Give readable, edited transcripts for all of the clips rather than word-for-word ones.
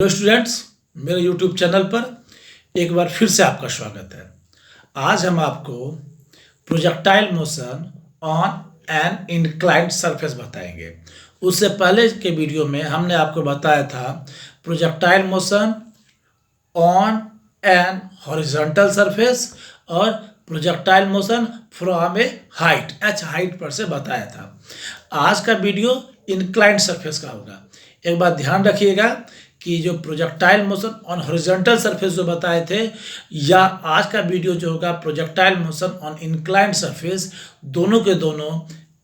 Hello students, मेरे YouTube channel पर एक बार फिर से आपका स्वागत है। आज हम आपको projectile motion on an inclined surface बताएंगे। उससे पहले के वीडियो में हमने आपको बताया था projectile motion on an horizontal surface और projectile motion from a height H height पर से बताया था। आज का वीडियो इंक्लाइंड सरफेस का होगा। एक बात ध्यान रखिएगा कि जो projectile motion on horizontal surface जो बताए थे या आज का वीडियो जो होगा projectile motion on inclined surface, दोनों के दोनों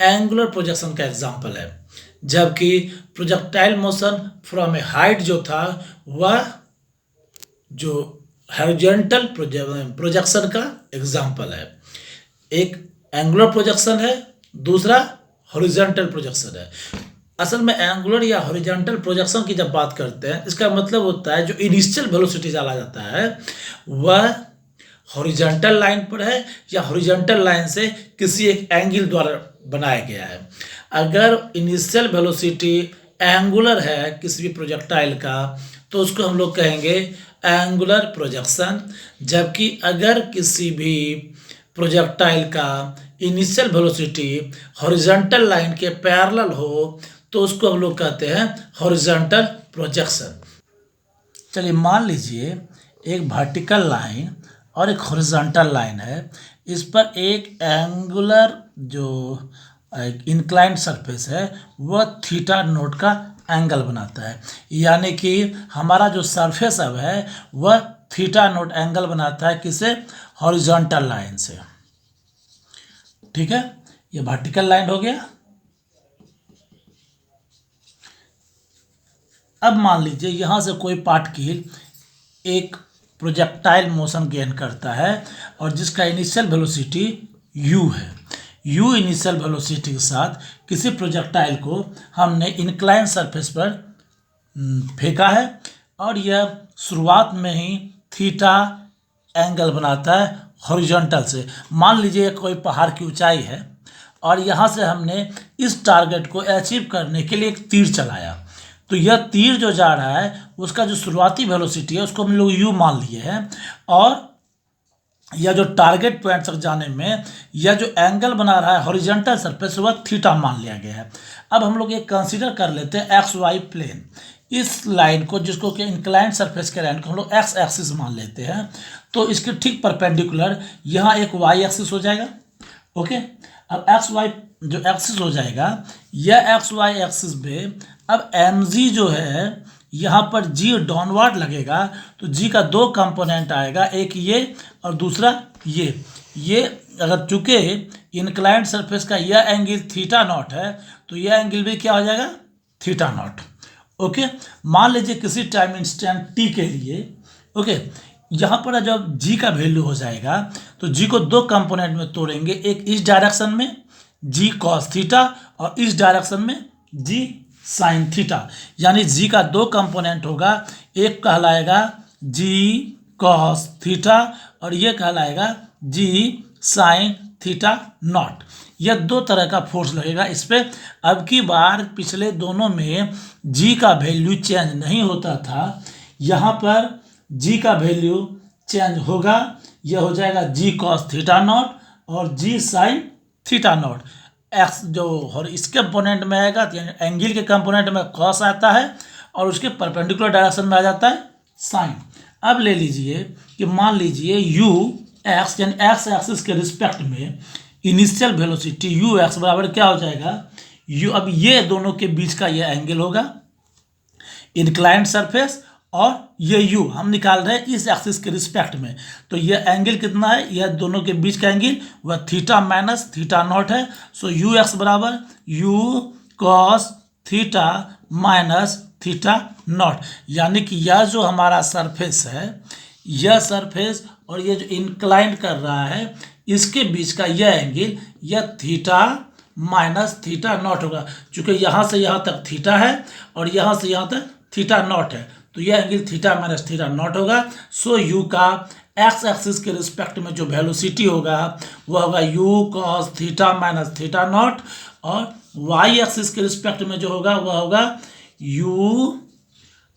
एंगुलर प्रोजेक्शन का एग्जांपल है, जबकि projectile motion from a height जो था वह जो हॉरिजॉन्टल प्रोजेक्शन का एग्जांपल है। एक एंगुलर प्रोजेक्शन है, दूसरा हॉरिजॉन्टल प्रोजेक्शन है। असल में एंगुलर या हॉरिजॉन्टल प्रोजेक्शन की जब बात करते हैं, इसका मतलब होता है जो इनिशियल वेलोसिटी डाला जाता है वह हॉरिजॉन्टल लाइन पर है या हॉरिजॉन्टल लाइन से किसी एक एंगल द्वारा बनाया गया है। अगर इनिशियल वेलोसिटी एंगुलर है किसी भी प्रोजेक्टाइल का तो उसको हम लोग कहेंगे एंगुलर प्रोजेक्शन, जबकि अगर किसी भी प्रोजेक्टाइल का इनिशियल वेलोसिटी हॉरिजॉन्टल लाइन के पैरेलल हो तो उसको हम लोग कहते हैं हॉरिजॉन्टल प्रोजेक्शन। चलिए मान लीजिए एक वर्टिकल लाइन और एक हॉरिजॉन्टल लाइन है, इस पर एक एंगुलर जो इंक्लाइंड सरफेस है वह थीटा नोट का एंगल बनाता है, यानी कि हमारा जो सरफेस अब है वह थीटा नोट एंगल बनाता है किसे? हॉरिजॉन्टल लाइन से। ठीक है, ये वर्टिकल लाइन हो गया। अब मान लीजिए यहाँ से कोई पार्टिकल एक प्रोजेक्टाइल मोशन गेन करता है और जिसका इनिशियल वेलोसिटी u है। u इनिशियल वेलोसिटी के साथ किसी प्रोजेक्टाइल को हमने इंक्लाइन सरफेस पर फेंका है और यह शुरुआत में ही थीटा एंगल बनाता है हॉरिजॉन्टल से। मान लीजिए कोई पहाड़ की ऊंचाई है और यहाँ से हमने इस टारगेट को अचीव करने के लिए एक तीर चलाया, तो यह तीर जो जा रहा है उसका जो शुरुआती वेलोसिटी है उसको हम लोग u मान लिए हैं और यह जो टारगेट पॉइंट तक जाने में यह जो एंगल बना रहा है हॉरिजॉन्टल सरफेस वह थीटा मान लिया गया है। अब हम लोग ये कंसीडर कर लेते हैं एक्स वाई प्लेन। इस लाइन को, जिसको कि इंक्लाइंड सरफेस के लाइन को हम लोग एक्स एक्सिस मान लेते हैं, तो इसके ठीक परपेंडिकुलर यहाँ एक वाई एक्सिस हो जाएगा। ओके, अब एक्स वाई जो एक्सिस हो जाएगा, यह एक्स वाई एक्सिस पे अब एम जी जो है यहाँ पर जी डाउनवर्ड लगेगा, तो जी का दो कंपोनेंट आएगा, एक ये और दूसरा ये अगर चूंकि इंक्लाइंड सरफेस का यह एंगल थीटा नॉट है तो यह एंगल भी क्या हो जाएगा? Theta nought. ओके, मान लीजिए किसी टाइम इंस्टेंट टी के लिए, ओके, यहाँ पर जब जी का वैल्यू हो जाएगा तो जी को दो कंपोनेंट में तोड़ेंगे, एक इस डायरेक्शन में जी कॉस थीटा और इस डायरेक्शन में जी साइन थीटा, यानी जी का दो कंपोनेंट होगा, एक कहलाएगा जी कॉस थीटा और ये कहलाएगा जी साइन थीटा नॉट। यह दो तरह का फोर्स लगेगा इस पर। अब की बार पिछले दोनों में जी का वैल्यू चेंज नहीं होता था, यहाँ पर जी का वैल्यू चेंज होगा, यह हो जाएगा जी कॉस थीटा नॉट और जी साइन थीटा नॉट। एक्स जो और इसके कंपोनेंट में आएगा तो एंगल के कंपोनेंट में कॉस आता है और उसके परपेंडिकुलर डायरेक्शन में आ जाता है साइन। अब ले लीजिए कि मान लीजिए यू एक्स यानी एक्स एक्सिस के रिस्पेक्ट में इनिशियल वेलोसिटी यू एक्स बराबर क्या हो जाएगा? यू, अब ये दोनों के बीच का ये एंगल होगा इंक्लाइंड सरफेस और ये यू हम निकाल रहे हैं इस एक्सिस के रिस्पेक्ट में, तो ये एंगल कितना है? यह दोनों के बीच का एंगल वह थीटा माइनस थीटा नॉट है। सो यू एक्स बराबर U cos theta minus theta not, यानी कि यह जो हमारा सरफेस है, यह सरफेस और ये जो इंक्लाइन कर रहा है इसके बीच का यह एंगल यह थीटा माइनस थीटा नॉट होगा। चूँकि यहाँ से यहाँ तक थीटा है और यहाँ से यहाँ तक थीटा नॉट है, तो यह angle theta minus theta nought होगा। सो यू का एक्स एक्सिस के रिस्पेक्ट में जो वेलोसिटी होगा वह होगा U cos theta minus theta not और वाई एक्सिस के रिस्पेक्ट में जो होगा वह होगा U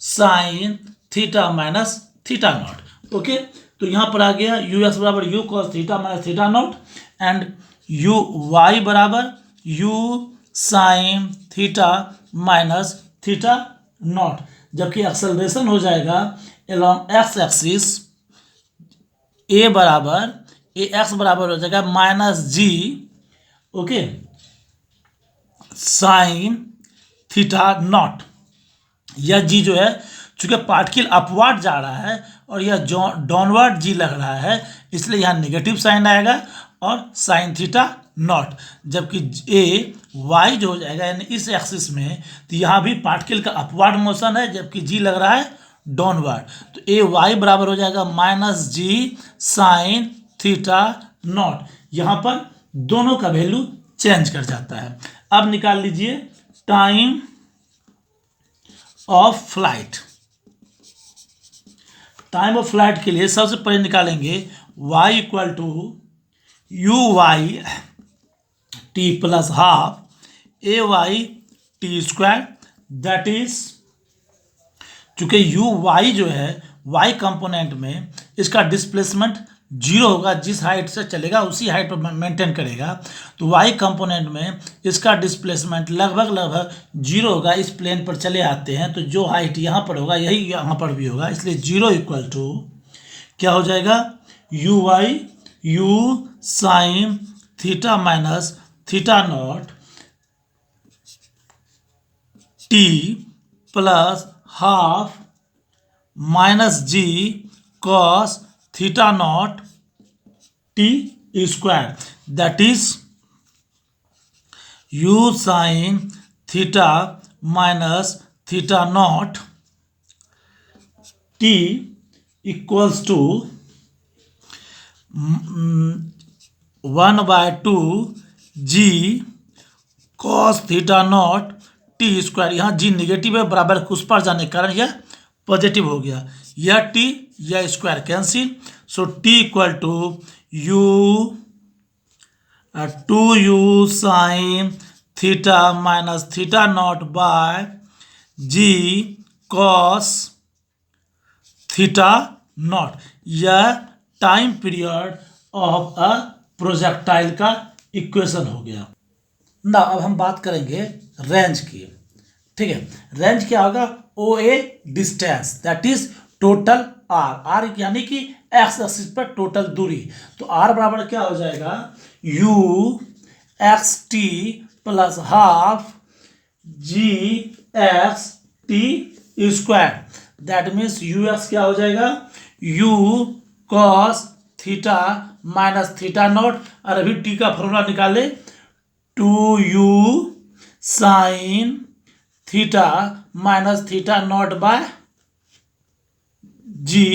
sine theta minus theta nought. Okay, तो यहाँ पर आ गया यू एक्स बराबर U cos theta minus theta nought and U Y बराबर U sine theta minus theta not, जबकि एक्सेलरेशन हो जाएगा एलॉन्ग एक्स एक्सिस ए बराबर ए एक्स बराबर हो जाएगा minus g, okay, sine theta not. यह जी जो है चूंकि पार्टिकल अपवर्ड जा रहा है और यह डाउनवर्ड जी लग रहा है, इसलिए यहाँ नेगेटिव साइन आएगा और साइन थीटा नॉट, जबकि ए वाई जो हो जाएगा यानी इस एक्सिस में, तो यहाँ भी पार्टिकल का अपवर्ड मोशन है जबकि जी लग रहा है डाउनवर्ड, तो ए वाई बराबर हो जाएगा minus g sine theta naught. यहाँ पर दोनों का वैल्यू चेंज कर जाता है। अब निकाल लीजिए time of flight. Time of flight के लिए सबसे पहले निकालेंगे y equal to u y t plus half a y t square, that is, चूंकि यू वाई जो है y कंपोनेंट में इसका डिस्प्लेसमेंट जीरो होगा, जिस हाइट से चलेगा उसी हाइट पर मेंटेन करेगा, तो y कंपोनेंट में इसका डिस्प्लेसमेंट लगभग जीरो होगा। इस प्लेन पर चले आते हैं तो जो हाइट यहाँ पर होगा यही यहाँ पर भी होगा, इसलिए जीरो इक्वल टू क्या हो जाएगा u y u sine theta minus theta naught t plus half minus g cos theta naught t square, that is u sine theta minus theta naught t equals to 1/2 g cos theta naught t square. यहाँ g negative है, बराबर उस पर जाने के कारण यह positive हो गया, यह टी यह square cancel, so T equal to U 2u sine theta minus theta not by ji cos theta not. यह time period of a projectile का इक्वेशन हो गया ना। अब हम बात करेंगे रेंज की, ठीक है। रेंज क्या होगा, O A distance, that is total R, R यानी कि एक्स एक्सिस पर टोटल दूरी, तो आर बराबर क्या हो जाएगा u x t plus half g x t square, that means u x क्या हो जाएगा u cos theta minus theta not, और अभी टी का फॉर्मूला निकाले 2u sine theta minus theta not by ji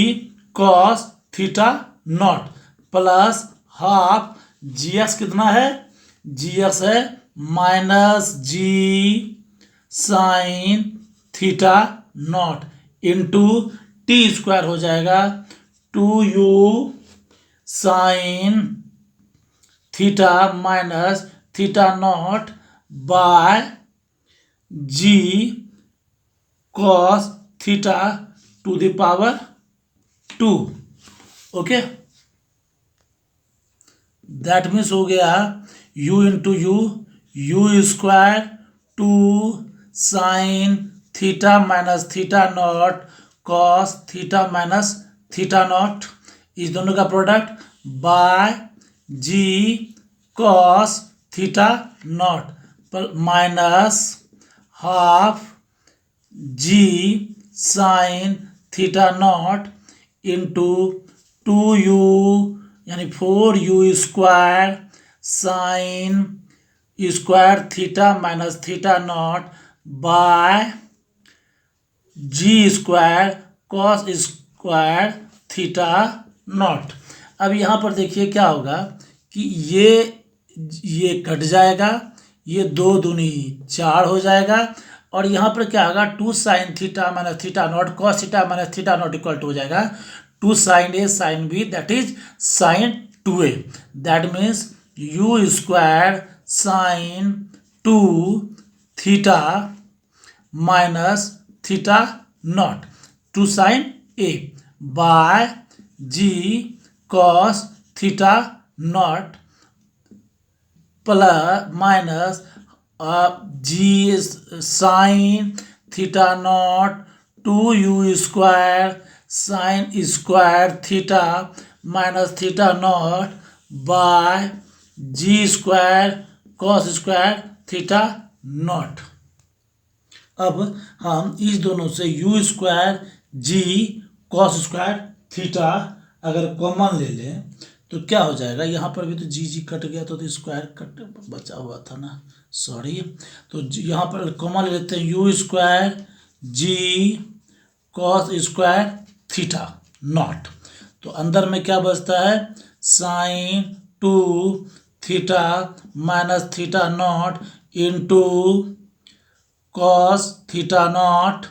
cos theta not plus half g x कितना है, g x है minus g sine theta not into t square हो जाएगा 2u sine theta minus theta not by ji cos theta to the power 2, okay. That means हो गया u into u square 2 sine theta minus theta not cos theta minus theta naught, इस दोनों का product by ji cos theta not minus half g sine theta not into 2u यानी 4u square sine square theta minus theta not by g square cos square theta naught. अब यहाँ पर देखिए क्या होगा कि ये कट जाएगा, ये 2 दूनी 4 हो जाएगा, और यहाँ पर क्या होगा 2 sine theta minus theta not cos theta minus theta naught equal to हो जाएगा 2 sine A sine B, that is sine 2a, that means you square sine 2 theta minus theta naught two sine A by ji cos theta not plus minus g sine theta naught two u square sine square theta minus theta not by g square cos square theta naught. अब हम इस दोनों से you square ji cos square theta अगर common ले लें तो क्या हो जाएगा, यहाँ पर भी तो जी कट गया तो स्क्वायर कट बचा हुआ था ना, सॉरी। तो यहाँ पर कॉमन ले लेते हैं यू स्क्वायर जी कॉस स्क्वायर थीटा नॉट। तो अंदर में क्या बचता है, sine two theta minus theta not into cos theta not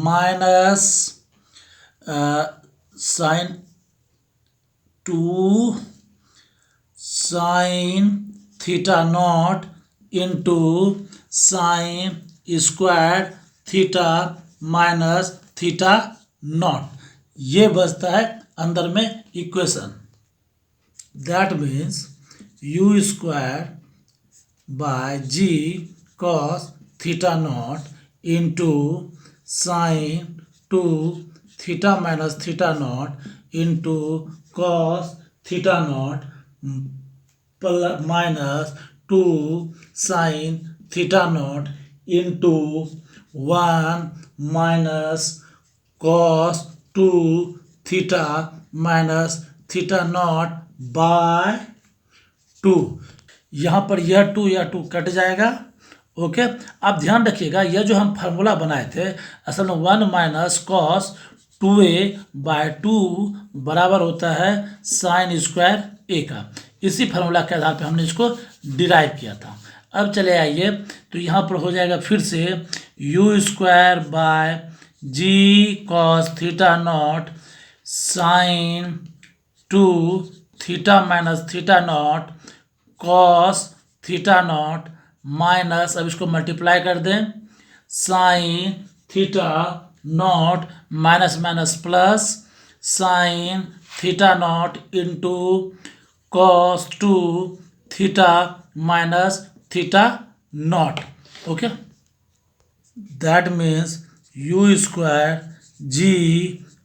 minus sine two sine theta not into sine square theta minus theta naught. ये बचता है अंदर में equation. That means you square by ji cos theta not into sine two theta minus theta not into cos theta not minus two sine theta not into one minus cos two theta minus theta not by two. यहाँ पर यह to cut जाएगा। Okay, आप ध्यान रखिएगा यह जो हम फार्मूला बनाए थे असल में one minus cos two A by two बराबर होता है साइन स्क्वायर ए का। इसी फार्मूला के आधार पर हमने इसको डिराइव किया था। अब चले आइए तो यहाँ पर हो जाएगा फिर से you square by ji cos theta nought sine two theta minus theta not cos theta not minus, अब इसको मल्टीप्लाई कर दें, sine theta not minus minus plus sine theta not into cos two theta minus theta nought. Okay, that means you square ji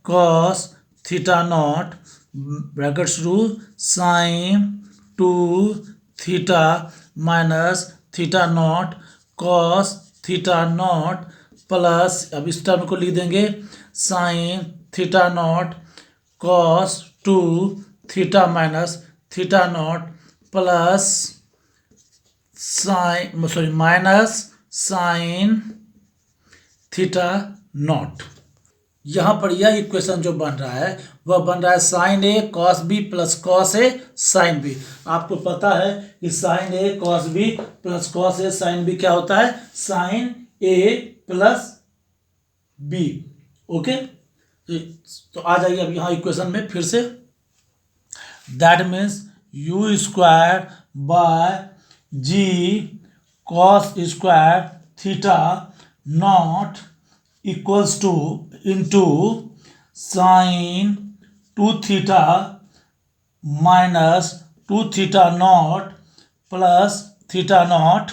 cos theta nought bracket शुरू sine two theta minus theta not cos theta not plus, अब इस term को लिख देंगे sign theta not cos two theta minus theta not plus sign sorry minus sine theta naught. यहाँ पर यह equation जो बन रहा है वह बन रहा है sine A cos B plus cos A sine B. आपको पता है कि sine A cos B plus cos A sine B क्या होता है, sine A plus B. Okay, तो आ जाइए अब यहाँ इक्वेशन में फिर से। That means you square by ji cos square theta naught equals to into sine two theta minus two theta not plus theta not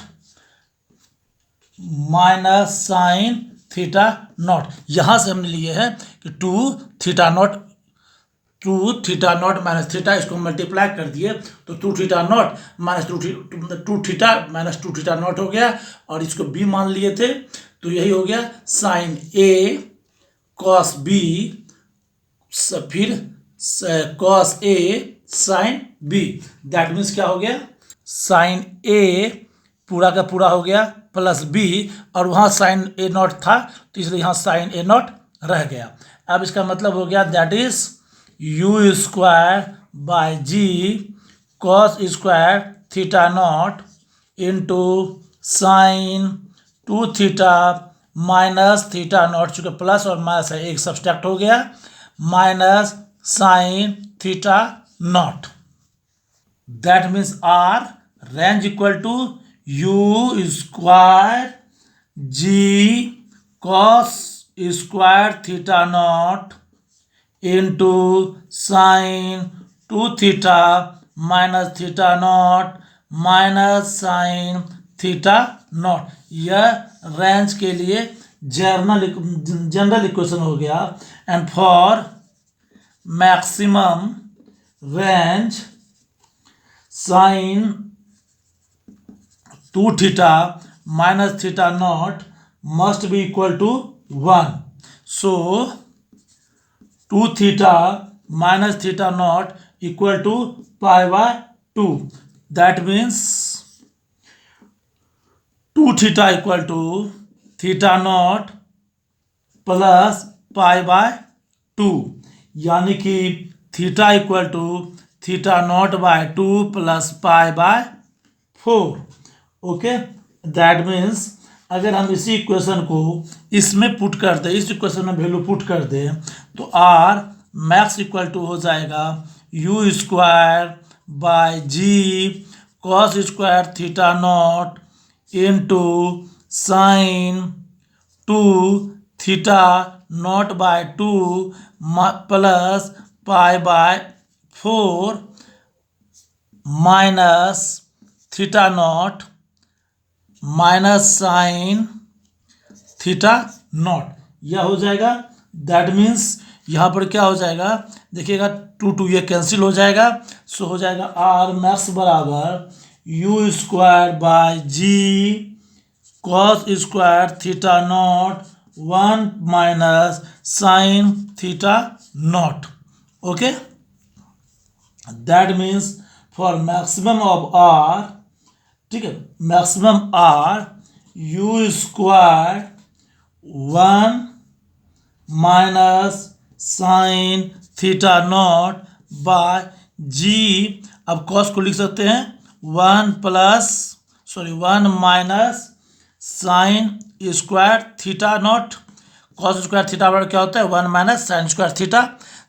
minus sine theta naught. यहाँ से हमने लिए है कि two theta not minus theta, इसको multiply कर दिए तो two theta not minus two theta minus two theta naught हो गया, और इसको बी मान लिए थे तो यही हो गया साइन ए कॉस बी फिर cos A sine B. That means क्या हो गया, साइन ए पूरा का पूरा हो गया प्लस बी, और वहाँ साइन ए नॉट था तो इसलिए यहाँ साइन ए नॉट रह गया। अब इसका मतलब हो गया that is u square by ji cos square theta not into sine two theta minus theta naught, चूँकि प्लस और माइनस है एक सब्सट्रैक्ट हो गया, minus sine theta naught. That means R range equal to u square ji cos square theta not into sine 2 theta minus theta not minus sine theta not. यह range के लिए general equation हो गया। And for maximum range sine 2 theta minus theta naught must be equal to 1. So 2 theta minus theta naught equal to pi by 2. That means 2 theta equal to theta naught plus pi by 2, यानी कि theta equal to theta not by 2 plus pi by 4। Okay, that means अगर हम इसी equation को इसमें put कर दें, इस इक्वेशन में वैल्यू पुट कर दें, तो आर मैक्स इक्वल टू हो जाएगा u square by ji cos square theta not into sine 2 theta not by 2 plus pi by 4 minus theta not minus sine theta not. यह हो जाएगा। दैट मीन्स यहाँ पर क्या हो जाएगा, देखिएगा 2 ये कैंसिल हो जाएगा। सो हो जाएगा आर मैक्स बराबर U square by ji cos square theta nought 1 minus sine theta nought. Okay, that means for maximum of R, ठीक है, maximum R U square 1 minus sine theta not by G. अब cos को लिख सकते हैं 1 minus sine square theta not. Cos square theta nought क्या होता है, 1 minus sine square theta.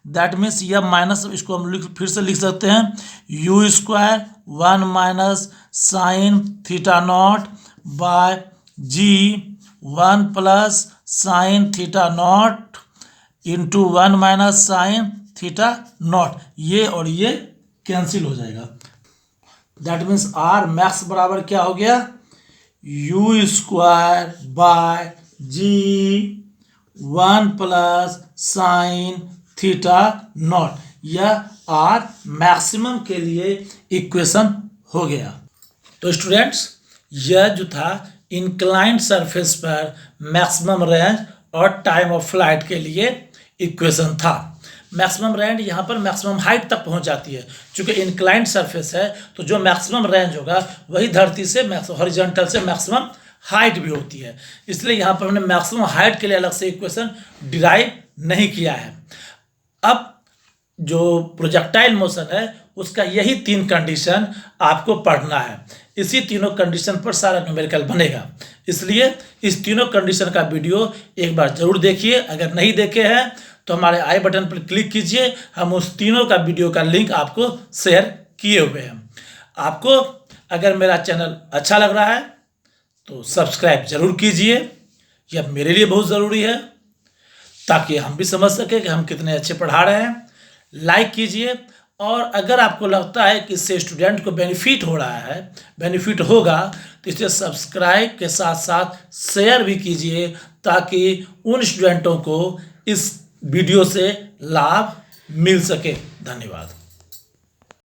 That means यह माइनस, इसको हम फिर से लिख सकते हैं u square 1 minus sine theta not by g 1 plus sine theta not into 1 minus sine theta naught. ये और ये कैंसिल हो जाएगा। दैट मीन्स आर मैक्स बराबर क्या हो गया, u square by g 1 plus sine theta not. यह आर मैक्सिमम के लिए इक्वेशन हो गया। तो स्टूडेंट्स, यह जो था इंक्लाइंड सरफेस पर मैक्सिमम रेंज और टाइम ऑफ फ्लाइट के लिए इक्वेशन था। मैक्सिमम रेंज यहाँ पर मैक्सिमम हाइट तक पहुँच जाती है। चूँकि इंक्लाइंड सरफेस है तो जो मैक्सिमम रेंज होगा वही धरती से हॉरिजॉन्टल से मैक्सिमम हाइट भी होती है। इसलिए यहाँ पर हमने मैक्सिमम हाइट के लिए अलग से इक्वेशन डिराइव नहीं किया है। अब जो प्रोजेक्टाइल मोशन है उसका यही 3 कंडीशन आपको पढ़ना है। इसी तीनों कंडीशन पर सारा न्यूमेरिकल बनेगा। इसलिए इस तीनों कंडीशन का वीडियो एक बार जरूर देखिए। अगर नहीं देखे हैं तो हमारे आई बटन पर क्लिक कीजिए, हम उस तीनों का वीडियो का लिंक आपको शेयर किए हुए हैं। आपको अगर मेरा चैनल अच्छा लग रहा है तो सब्सक्राइब जरूर कीजिए, यह मेरे लिए बहुत ज़रूरी है ताकि हम भी समझ सकें कि हम कितने अच्छे पढ़ा रहे हैं। लाइक कीजिए, और अगर आपको लगता है कि इससे स्टूडेंट को बेनिफिट हो रहा है, बेनिफिट होगा, तो इसे सब्सक्राइब के साथ साथ शेयर भी कीजिए ताकि उन स्टूडेंटों को इस वीडियो से लाभ मिल सके। धन्यवाद।